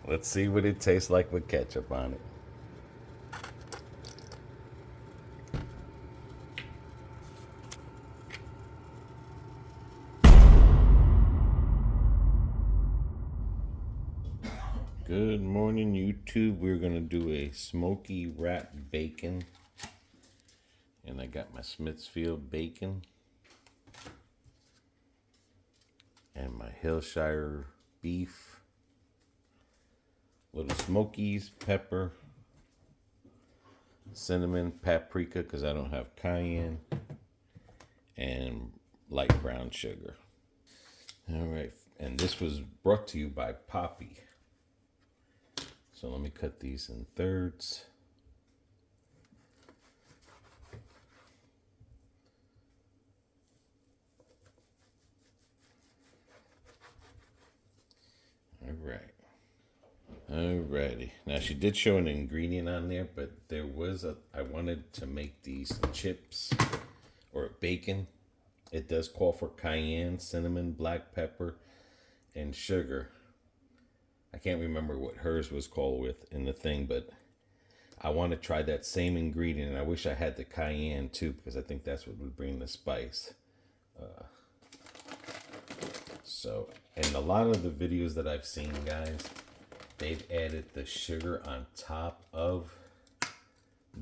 Let's see what it tastes like with ketchup on it. Good morning, YouTube. We're going to do a smoky wrapped bacon. And I got my Smithfield bacon. And my Hillshire beef. Little Smokies, pepper, cinnamon, paprika, because I don't have cayenne. And light brown sugar. All right. And this was brought to you by Poppy. So let me cut these in thirds. All right. Alrighty. Now she did show an ingredient on there, but I wanted to make these chips or bacon. It does call for cayenne, cinnamon, black pepper, and sugar. I can't remember what hers was called with in the thing, but I want to try that same ingredient. And I wish I had the cayenne too, because I think that's what would bring the spice. And a lot of the videos that I've seen, guys, they've added the sugar on top of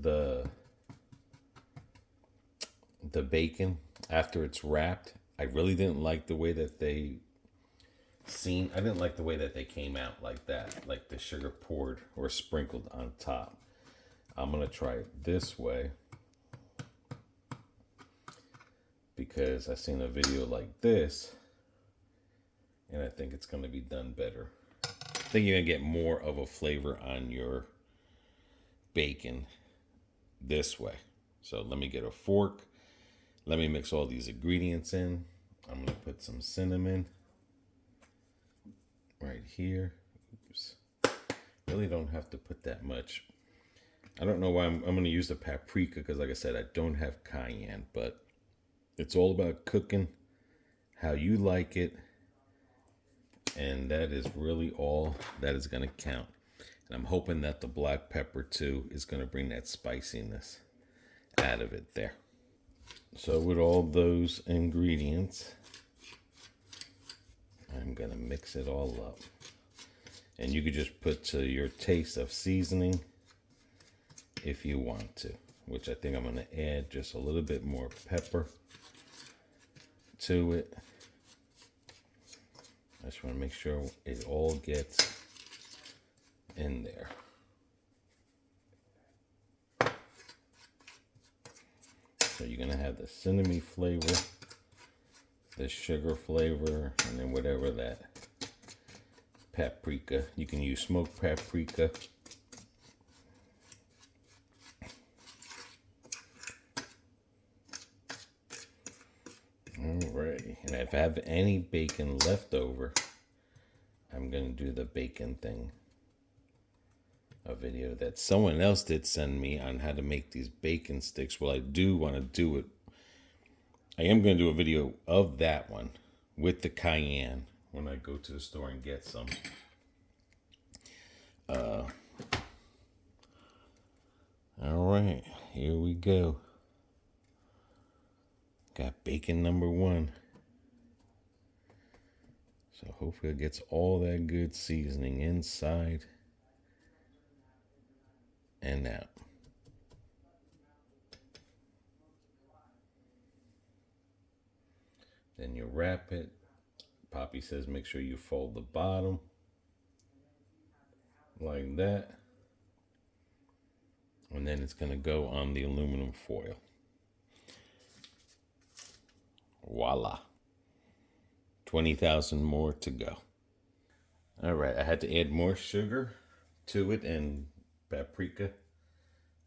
the bacon after it's wrapped. I really didn't like the way that I didn't like the way that they came out like that, like the sugar poured or sprinkled on top. I'm going to try it this way because I seen a video like this and I think it's going to be done better. I think you're going to get more of a flavor on your bacon this way. So let me get a fork. Let me mix all these ingredients in. I'm going to put some cinnamon right here. Oops. Really don't have to put that much. I don't know why I'm going to use the paprika because, like I said, I don't have cayenne. But it's all about cooking how you like it. And that is really all that is going to count. And I'm hoping that the black pepper, too, is going to bring that spiciness out of it there. So with all those ingredients, I'm going to mix it all up. And you could just put to your taste of seasoning if you want to, which I think I'm going to add just a little bit more pepper to it. I just want to make sure it all gets in there. So you're going to have the cinnamon flavor, the sugar flavor, and then whatever that paprika. You can use smoked paprika. Alrighty. And if I have any bacon left over, I'm going to do the bacon thing. A video that someone else did send me on how to make these bacon sticks. Well, I do want to do it. I am going to do a video of that one with the cayenne when I go to the store and get some. All right, here we go. Got bacon number 1. So hopefully it gets all that good seasoning inside and out. Then you wrap it. Poppy says make sure you fold the bottom like that. And then it's going to go on the aluminum foil. Voila. 20,000 more to go. All right, I had to add more sugar to it and paprika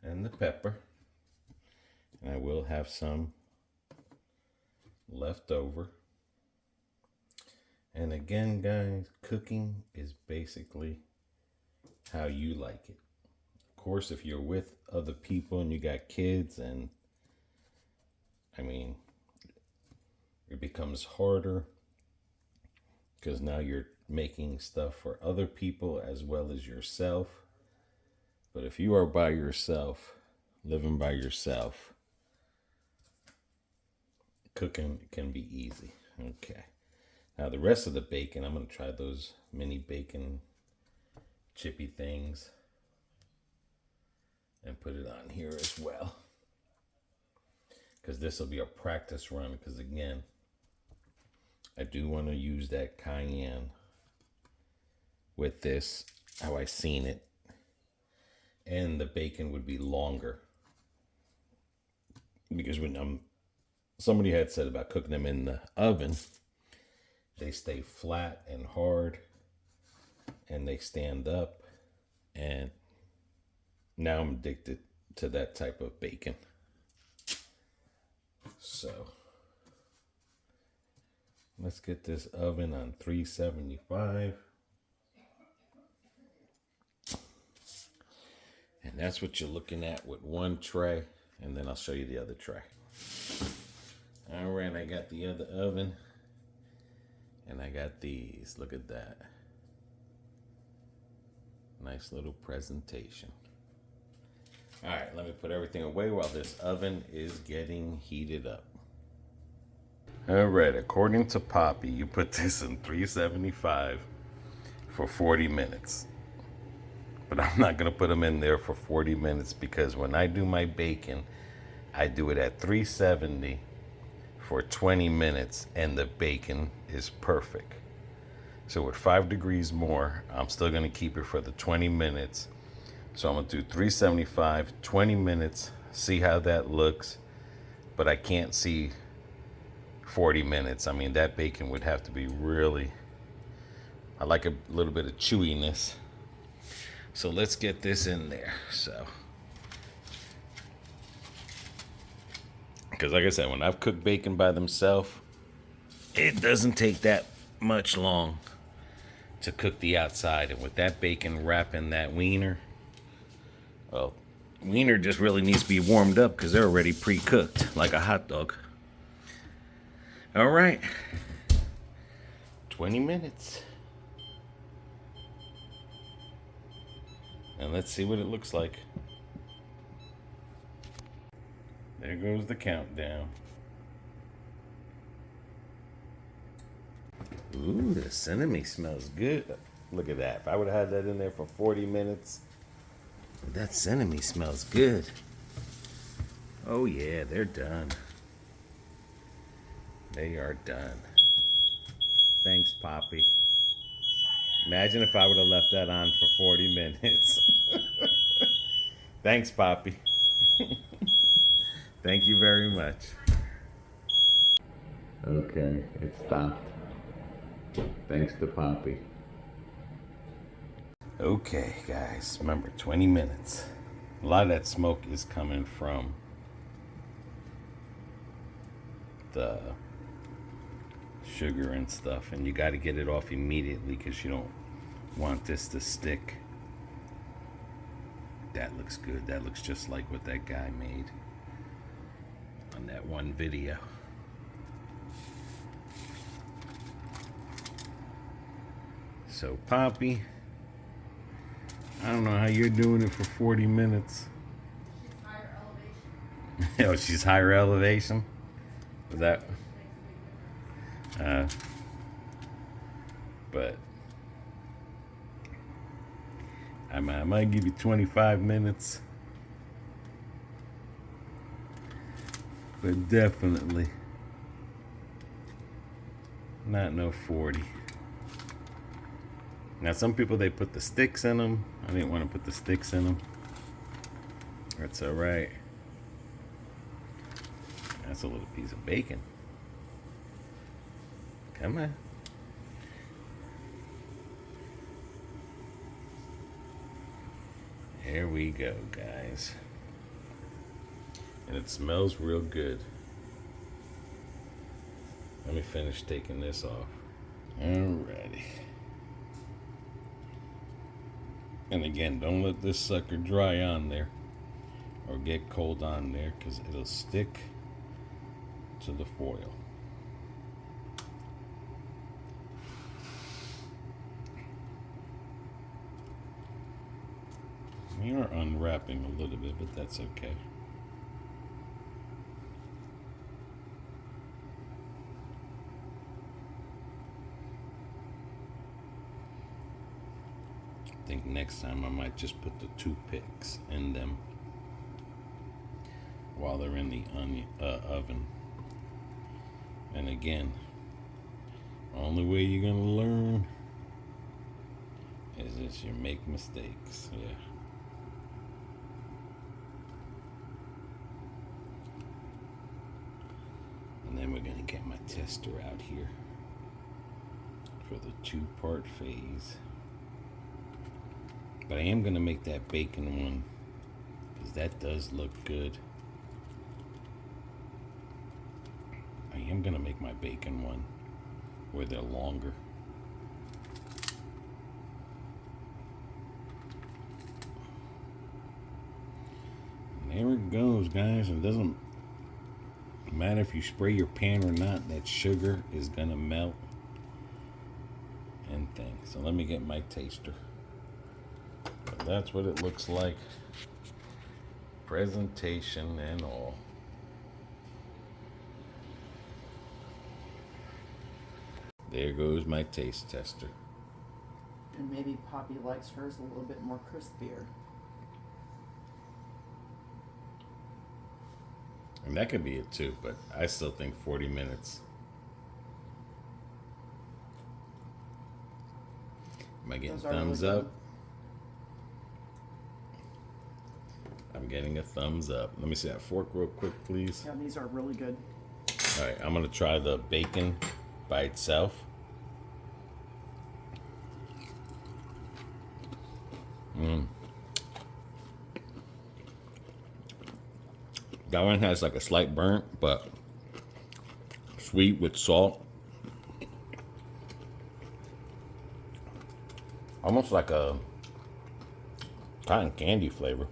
and the pepper. And I will have some left over. And again, guys, cooking is basically how you like it. Of course, if you're with other people and you got kids, and I mean, it becomes harder because now you're making stuff for other people as well as yourself. But if you are by yourself, living by yourself, cooking can be easy. Okay. Now the rest of the bacon, I'm going to try those mini bacon chippy things and put it on here as well. Because this will be a practice run, because again, I do want to use that cayenne with this, how I seen it. And the bacon would be longer. Because when somebody had said about cooking them in the oven, they stay flat and hard and they stand up. And now I'm addicted to that type of bacon. So let's get this oven on 375. And that's what you're looking at with one tray. And then I'll show you the other tray. All right, I got the other oven. And I got these. Look at that. Nice little presentation. All right, let me put everything away while this oven is getting heated up. All right, according to Poppy, you put this in 375 for 40 minutes. But I'm not going to put them in there for 40 minutes because when I do my bacon, I do it at 370 for 20 minutes and the bacon is perfect. So with 5 degrees more, I'm still going to keep it for the 20 minutes. So I'm going to do 375, 20 minutes, see how that looks. But I can't see 40 minutes. I mean, that bacon would have to be really, I like a little bit of chewiness. So let's get this in there. So, because like I said, when I've cooked bacon by themselves, it doesn't take that much long to cook the outside. And with that bacon wrapping that wiener, well, wiener just really needs to be warmed up because they're already pre-cooked like a hot dog. All right, 20 minutes. And let's see what it looks like. There goes the countdown. Ooh, the cinnamon smells good. Look at that. If I would have had that in there for 40 minutes, that cinnamon smells good. Oh yeah, they're done. They are done. Thanks, Poppy. Imagine if I would have left that on for 40 minutes. Thanks, Poppy. Thank you very much. Okay, it stopped. Thanks to Poppy. Okay, guys, remember 20 minutes. A lot of that smoke is coming from the sugar and stuff, and you got to get it off immediately because you don't want this to stick. That looks good. That looks just like what that guy made on that one video. So Poppy, I don't know how you're doing it for 40 minutes. She's higher elevation. Oh, she's higher elevation? Was that? But I might give you 25 minutes. But definitely not no 40. Now some people, they put the sticks in them. I didn't want to put the sticks in them. That's all right. That's a little piece of bacon. Come on. Here we go, guys. And it smells real good. Let me finish taking this off. Alrighty. And again, don't let this sucker dry on there or get cold on there because it'll stick to the foil. We are unwrapping a little bit, but that's okay. I think next time I might just put the toothpicks in them while they're in the oven. And again, only way you're gonna learn is if you make mistakes. Yeah. And then we're gonna get my tester out here for the 2-part phase. But I am gonna make that bacon one because that does look good. I am gonna make my bacon one where they're longer. And there it goes, guys. It doesn't matter if you spray your pan or not, that sugar is gonna melt and things. So let me get my taster. But that's what it looks like. Presentation and all. There goes my taste tester. And maybe Poppy likes hers a little bit more crispier. And that could be it too, but I still think 40 minutes. Am I getting thumbs really up? I'm getting a thumbs up. Let me see that fork real quick, please. Yeah, these are really good. All right, I'm gonna try the bacon by itself. That one has like a slight burnt, but sweet with salt. Almost like a cotton candy flavor.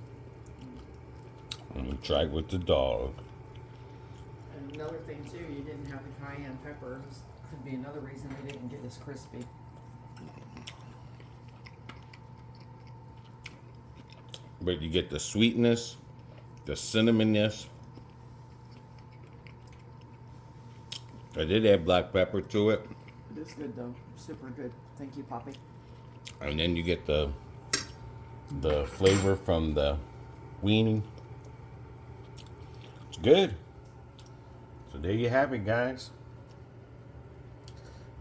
And you try it with the dog. And another thing too, you didn't have the cayenne pepper. This could be another reason they didn't get as crispy. But you get the sweetness, the cinnamonness. I did add black pepper to it. It is good though. Super good. Thank you, Poppy. And then you get the flavor from the weenie. It's good. So there you have it, guys.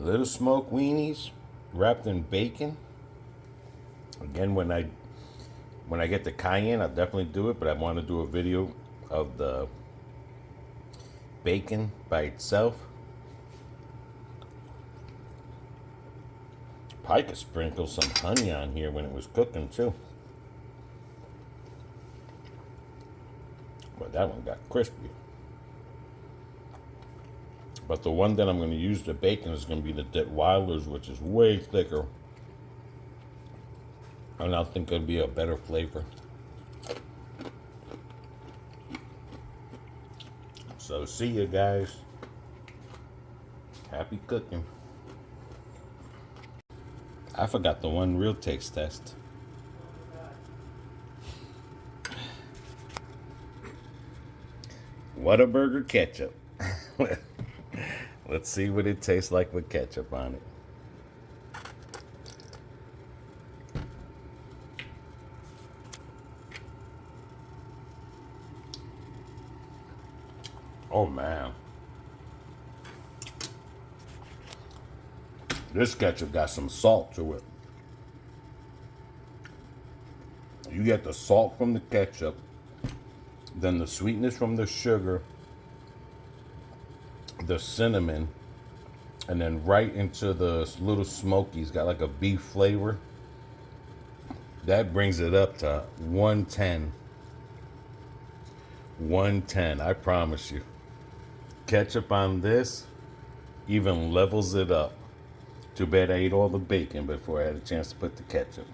Little smoked weenies wrapped in bacon. Again, when I get the cayenne, I'll definitely do it, but I want to do a video of the bacon by itself. Probably could sprinkle some honey on here when it was cooking too. But that one got crispy. But the one that I'm going to use the bacon is going to be the Detweiler's, which is way thicker. And I think it'll be a better flavor. So see you guys. Happy cooking. I forgot the one real taste test. Whataburger ketchup. Let's see what it tastes like with ketchup on it. Oh man. This ketchup got some salt to it. You get the salt from the ketchup, then the sweetness from the sugar, the cinnamon, and then right into the little Smokies. Got like a beef flavor. That brings it up to 110. 110, I promise you. Ketchup on this even levels it up. Too bad I ate all the bacon before I had a chance to put the ketchup.